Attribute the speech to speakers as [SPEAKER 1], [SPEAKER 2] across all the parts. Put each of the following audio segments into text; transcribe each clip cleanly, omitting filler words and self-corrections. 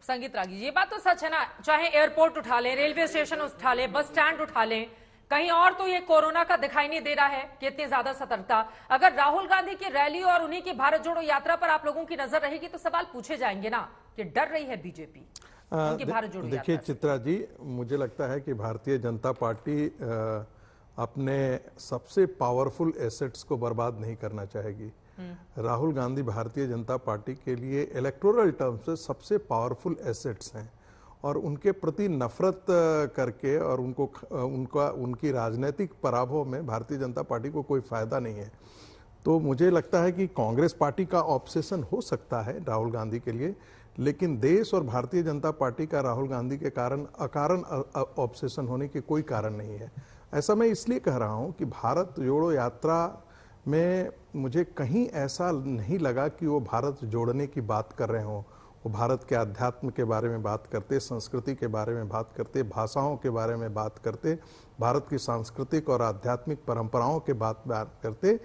[SPEAKER 1] संगीत रागी, ये बात तो सच है ना, चाहे एयरपोर्ट उठा लें, रेलवे स्टेशन उठा लें, बस स्टैंड उठा लें, कहीं और तो ये कोरोना का दिखाई नहीं दे रहा है कि इतनी ज्यादा सतर्कता। अगर राहुल गांधी की रैली और उन्हीं की भारत जोड़ो यात्रा पर आप लोगों की नजर रहेगी तो सवाल पूछे जाएंगे ना कि डर रही है बीजेपी उनकी भारत जोड़ो यात्रा।
[SPEAKER 2] देखिए चित्रा जी, मुझे लगता है कि भारतीय जनता पार्टी अपने सबसे पावरफुल एसेट्स को बर्बाद नहीं करना चाहेगी। राहुल गांधी भारतीय जनता पार्टी के लिए इलेक्टोरल टर्म से सबसे पावरफुल एसेट्स हैं और उनके प्रति नफरत करके और उनकी राजनीतिक पराभव में भारतीय जनता पार्टी को कोई फायदा नहीं है। तो मुझे लगता है कि कांग्रेस पार्टी का ऑब्सेशन हो सकता है राहुल गांधी के लिए, लेकिन देश और भारतीय जनता पार्टी का राहुल गांधी के कारण अकारण ऑब्सेशन होने की कोई कारण नहीं है। ऐसा मैं इसलिए कह रहा हूं कि भारत जोड़ो यात्रा में मुझे कहीं ऐसा नहीं लगा कि वो भारत जोड़ने की बात कर रहे हों। वो भारत के अध्यात्म के बारे में बात करते, संस्कृति के बारे में बात करते, भाषाओं के बारे में बात करते, भारत की सांस्कृतिक और आध्यात्मिक परंपराओं के बात करते।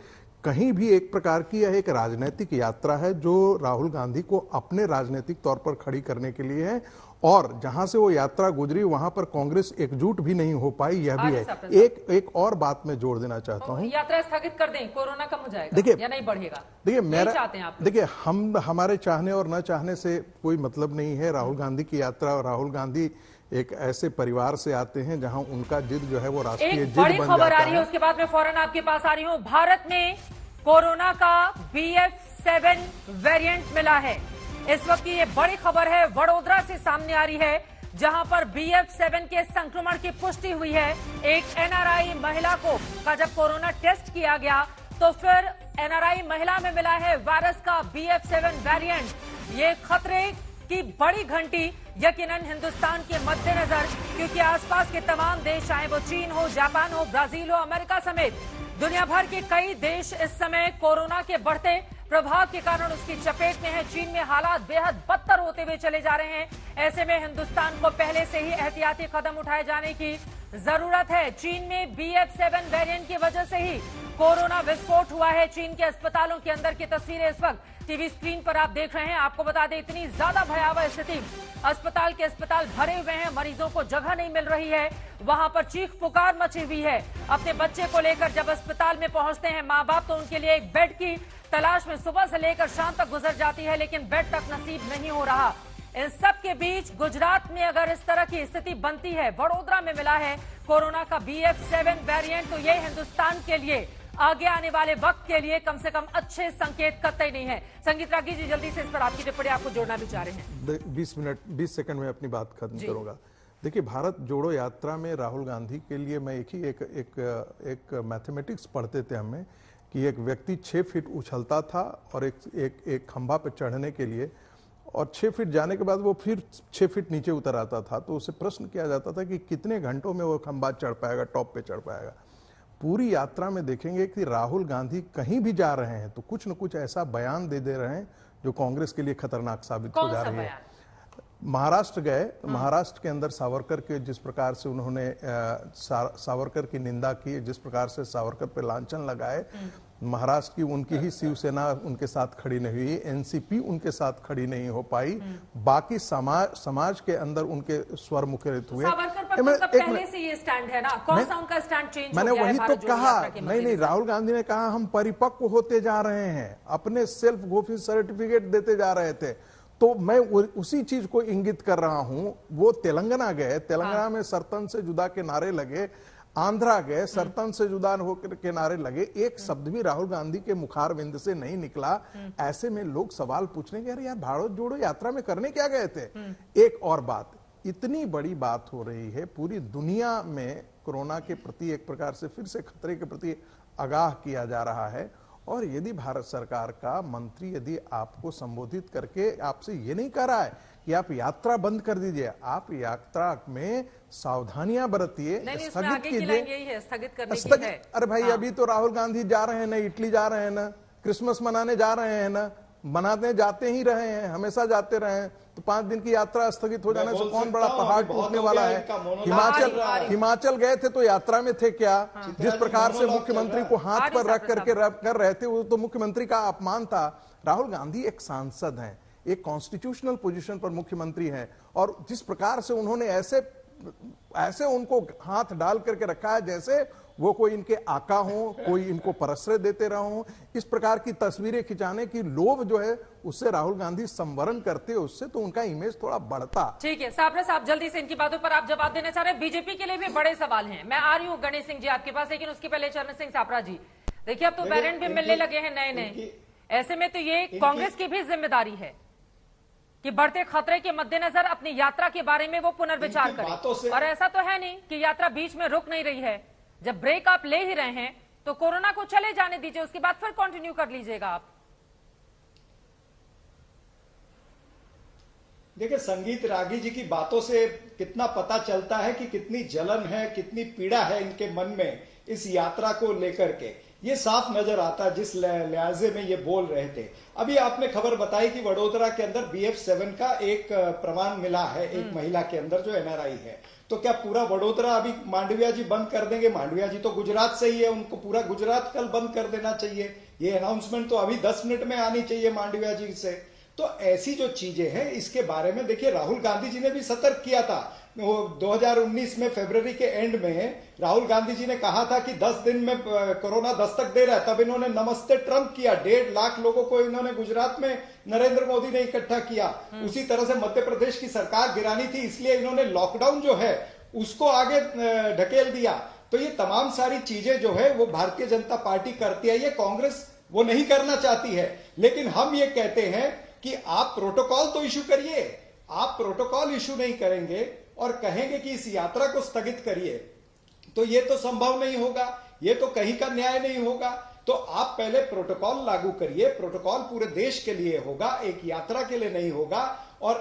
[SPEAKER 2] कहीं भी एक प्रकार की यह एक राजनीतिक यात्रा है जो राहुल गांधी को अपने राजनीतिक तौर पर खड़ी करने के लिए है, और जहां से वो यात्रा गुजरी वहां पर कांग्रेस एकजुट भी नहीं हो पाई, यह भी है। एक और बात मैं जोड़ देना चाहता हूं,
[SPEAKER 1] यात्रा स्थगित कर दें, कोरोना कम हो जाएगा या नहीं बढ़ेगा।
[SPEAKER 2] देखिए हमारे चाहने और न चाहने से कोई मतलब नहीं है। राहुल गांधी की यात्रा, और राहुल गांधी एक ऐसे परिवार से आते हैं जहां उनका जिद जो है वो राष्ट्रीय जिद बन जाता है।
[SPEAKER 1] खबर आ रही है, उसके बाद मैं फौरन आपके पास आ रही हूं। भारत में कोरोना का BF7 वेरिएंट मिला है। इस वक्त की ये बड़ी खबर है, वडोदरा से सामने आ रही है, जहां पर BF7 के संक्रमण की पुष्टि हुई है। एक NRI महिला का जब कोरोना टेस्ट किया गया तो फिर NRI महिला में मिला है वायरस का BF7 वेरिएंट। ये खतरे की बड़ी घंटी यकीनन हिंदुस्तान के मद्देनजर, क्योंकि आसपास के तमाम देश, चाहे वो चीन हो, जापान हो, ब्राजील हो, अमेरिका समेत दुनिया भर के कई देश इस समय कोरोना के बढ़ते प्रभाव के कारण उसकी चपेट में है। चीन में हालात बेहद बदतर होते हुए चले जा रहे हैं। ऐसे में हिंदुस्तान को पहले से ही एहतियाती कदम उठाए जाने की जरूरत है। चीन में BF7 वेरिएंट की वजह से ही कोरोना विस्फोट हुआ है। चीन के अस्पतालों के अंदर की तस्वीरें इस वक्त टीवी स्क्रीन पर आप देख रहे हैं। आपको बता दें, इतनी ज्यादा भयावह स्थिति, अस्पताल भरे हुए हैं, मरीजों को जगह नहीं मिल रही है। वहां पर चीख पुकार मची हुई है। अपने बच्चे को लेकर जब अस्पताल में पहुंचते हैं माँ बाप, तो उनके लिए एक बेड की तलाश में सुबह से लेकर शाम तक गुजर जाती है, लेकिन बेड तक नसीब नहीं हो रहा। इन सब के बीच गुजरात में अगर इस तरह की स्थिति बनती है, वडोदरा में मिला है कोरोना का BF7 वेरिएंट, तो ये हिंदुस्तान के लिए आगे आने वाले वक्त के लिए कम से कम अच्छे संकेत कतई नहीं है। संगीत रागी जी, जल्दी से इस पर आपकी टिप्पणी, आपको जोड़ना भी चाह रहे हैं।
[SPEAKER 2] 20 सेकंड में अपनी बात खत्म करूंगा। देखिए, भारत जोड़ो यात्रा में राहुल गांधी के लिए मैं एक मैथमेटिक्स पढ़ते थे हमें कि एक व्यक्ति 6 फीट उछलता था और एक खंभा पर चढ़ने के लिए, और 6 फीट जाने के बाद वो फिर 6 फीट नीचे उतर आता था। तो उससे प्रश्न किया जाता था कि कितने घंटों में वो खंभा चढ़ पाएगा, टॉप पे चढ़ पाएगा। पूरी यात्रा में देखेंगे कि राहुल गांधी कहीं भी जा रहे हैं तो कुछ न कुछ ऐसा बयान दे रहे हैं जो कांग्रेस के लिए खतरनाक साबित हो जा रही है। महाराष्ट्र गए, महाराष्ट्र के अंदर सावरकर के जिस प्रकार से उन्होंने सावरकर की निंदा की, जिस प्रकार से सावरकर पे लांछन लगाए, महाराष्ट्र की उनकी ही शिवसेना उनके साथ खड़ी नहीं हुई, NCP उनके साथ खड़ी नहीं हो पाई, बाकी समाज के अंदर उनके स्वर मुखरित हुए।
[SPEAKER 1] पहले से ये स्टैंड है ना, कौन सा उनका स्टैंड चेंज
[SPEAKER 2] मैंने
[SPEAKER 1] हो गया
[SPEAKER 2] वही
[SPEAKER 1] है?
[SPEAKER 2] तो कहा, नहीं, राहुल गांधी ने कहा हम परिपक्व होते जा रहे हैं, अपने सेल्फ घोषित सर्टिफिकेट देते जा रहे थे। तो मैं उसी चीज को इंगित कर रहा हूं। वो तेलंगाना गए, तेलंगाना में सरतन से जुदा के नारे लगे, आंध्रा गए, सरतन से जुदा होकर के नारे लगे, एक शब्द भी राहुल गांधी के मुखारविंद से नहीं निकला। ऐसे में लोग सवाल पूछने के, अरे यार भारत जोड़ो यात्रा में करने क्या गए थे? एक और बात, इतनी बड़ी बात हो रही है, पूरी दुनिया में कोरोना के प्रति एक प्रकार से फिर से खतरे के प्रति आगाह किया जा रहा है, और यदि भारत सरकार का मंत्री यदि आपको संबोधित करके आपसे ये नहीं कह रहा है कि आप यात्रा बंद कर दीजिए, आप यात्रा में सावधानियां बरतिए, स्थगित कीजिए,
[SPEAKER 1] स्थगित करने की है।
[SPEAKER 2] अरे भाई, अभी तो राहुल गांधी जा रहे हैं ना, इटली जा रहे हैं ना, क्रिसमस मनाने जा रहे हैं ना, मनाने जाते ही रहे हैं, हमेशा जाते रहे हैं। तो 5 दिन की यात्रा स्थगित हो जाने से कौन बड़ा पहाड़ टूटने वाला है? हिमाचल गए थे तो यात्रा में थे क्या? जिस प्रकार से मुख्यमंत्री को हाथ पर रख करके कर रहे थे, वो तो मुख्यमंत्री का अपमान था। राहुल गांधी एक सांसद हैं, एक कॉन्स्टिट्यूशनल पोजीशन पर मुख्यमंत्री हैं, और जिस प्रकार से उन्होंने ऐसे उनको हाथ डाल करके रखा है जैसे वो कोई इनके आका हो, कोई इनको परश्रय देते रहा हो, इस प्रकार की तस्वीरें खिंचाने की लोभ जो है उससे राहुल गांधी संवरण करते, उससे तो उनका इमेज थोड़ा बढ़ता।
[SPEAKER 1] ठीक है सापरा साहब, जल्दी से इनकी बातों पर आप जवाब देना चाह रहे हैं। बीजेपी के लिए भी बड़े सवाल हैं। मैं आ रही हूँ गणेश सिंह जी आपके पास, लेकिन उसके पहले चरण सिंह सापरा जी, देखिए अब तो वेरिएंट भी मिलने लगे हैं नए नए, ऐसे में तो ये कांग्रेस की भी जिम्मेदारी है कि बढ़ते खतरे के मद्देनजर अपनी यात्रा के बारे में वो पुनर्विचार करें। और ऐसा तो है नहीं कि यात्रा बीच में रुक नहीं रही है, जब ब्रेक आप ले ही रहे हैं तो कोरोना को चले जाने दीजिए, उसके बाद फिर कंटिन्यू कर लीजिएगा आप।
[SPEAKER 3] देखिए, संगीत रागी जी की बातों से कितना पता चलता है कि कितनी जलन है, कितनी पीड़ा है इनके मन में इस यात्रा को लेकर के, ये साफ नजर आता है जिस लिहाजे में ये बोल रहे थे। अभी आपने खबर बताई कि वडोदरा के अंदर BF7 का एक प्रमाण मिला है एक महिला के अंदर जो NRI है। तो क्या पूरा वडोदरा अभी मांडविया जी बंद कर देंगे? मांडविया जी तो गुजरात से ही है, उनको पूरा गुजरात कल बंद कर देना चाहिए। ये अनाउंसमेंट तो अभी 10 मिनट में आनी चाहिए मांडविया जी से। तो ऐसी जो चीजें हैं इसके बारे में देखिए, राहुल गांधी जी ने भी सतर्क किया था। वो 2019 में फरवरी के एंड में राहुल गांधी जी ने कहा था कि 10 दिन में कोरोना दस्तक दे रहा है, तब इन्होंने नमस्ते ट्रंप किया। 1.5 लाख लोगों को इन्होंने गुजरात में नरेंद्र मोदी ने इकट्ठा किया। उसी तरह से मध्य प्रदेश की सरकार गिरानी थी, इसलिए इन्होंने लॉकडाउन जो है उसको आगे ढकेल दिया। तो ये तमाम सारी चीजें जो है वो भारतीय जनता पार्टी करती है, ये कांग्रेस वो नहीं करना चाहती है। लेकिन हम ये कहते हैं कि आप प्रोटोकॉल तो इशू करिए। आप प्रोटोकॉल इशू नहीं करेंगे और कहेंगे कि इस यात्रा को स्थगित करिए, तो ये तो संभव नहीं होगा, ये तो कहीं का न्याय नहीं होगा। तो आप पहले प्रोटोकॉल लागू करिए। प्रोटोकॉल पूरे देश के लिए होगा, एक यात्रा के लिए नहीं होगा। और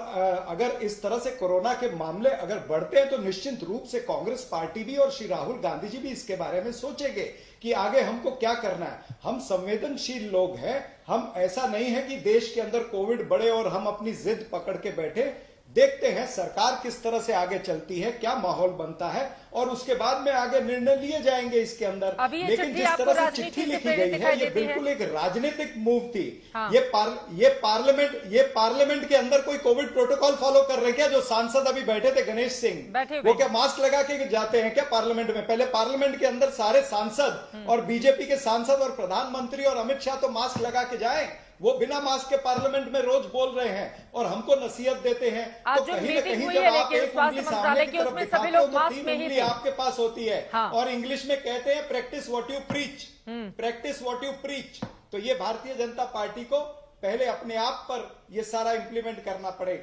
[SPEAKER 3] अगर इस तरह से कोरोना के मामले अगर बढ़ते हैं तो निश्चित रूप से कांग्रेस पार्टी भी और श्री राहुल गांधी जी भी इसके बारे में सोचेंगे कि आगे हमको क्या करना है। हम संवेदनशील लोग हैं, हम ऐसा नहीं है कि देश के अंदर कोविड बढ़े और हम अपनी जिद पकड़ के बैठे। देखते हैं सरकार किस तरह से आगे चलती है, क्या माहौल बनता है, और उसके बाद में आगे निर्णय लिए जाएंगे इसके अंदर। लेकिन जिस तरह से चिट्ठी लिखी गई है ये बिल्कुल एक राजनीतिक मूव थी। हाँ। ये पार्लियामेंट के अंदर कोई कोविड प्रोटोकॉल फॉलो कर रहे हैं क्या? जो सांसद अभी बैठे थे गणेश सिंह, वो क्या मास्क लगा के जाते हैं क्या पार्लियामेंट में? पहले पार्लियामेंट के अंदर सारे सांसद और बीजेपी के सांसद और प्रधानमंत्री और अमित शाह तो मास्क लगा के जाए। वो बिना मास्क के पार्लियामेंट में रोज बोल रहे हैं और हमको नसीहत देते हैं।
[SPEAKER 1] आज
[SPEAKER 3] तो
[SPEAKER 1] जो
[SPEAKER 3] कहीं ना कहीं
[SPEAKER 1] हुई
[SPEAKER 3] जब
[SPEAKER 1] है,
[SPEAKER 3] आप एक उंगली सामने की तरफ दिखाते हो तो 3 उंगली आपके पास होती है। हाँ। और इंग्लिश में कहते हैं practice what you preach, practice what you preach. तो ये भारतीय जनता पार्टी को पहले अपने आप पर ये सारा इंप्लीमेंट करना पड़ेगा।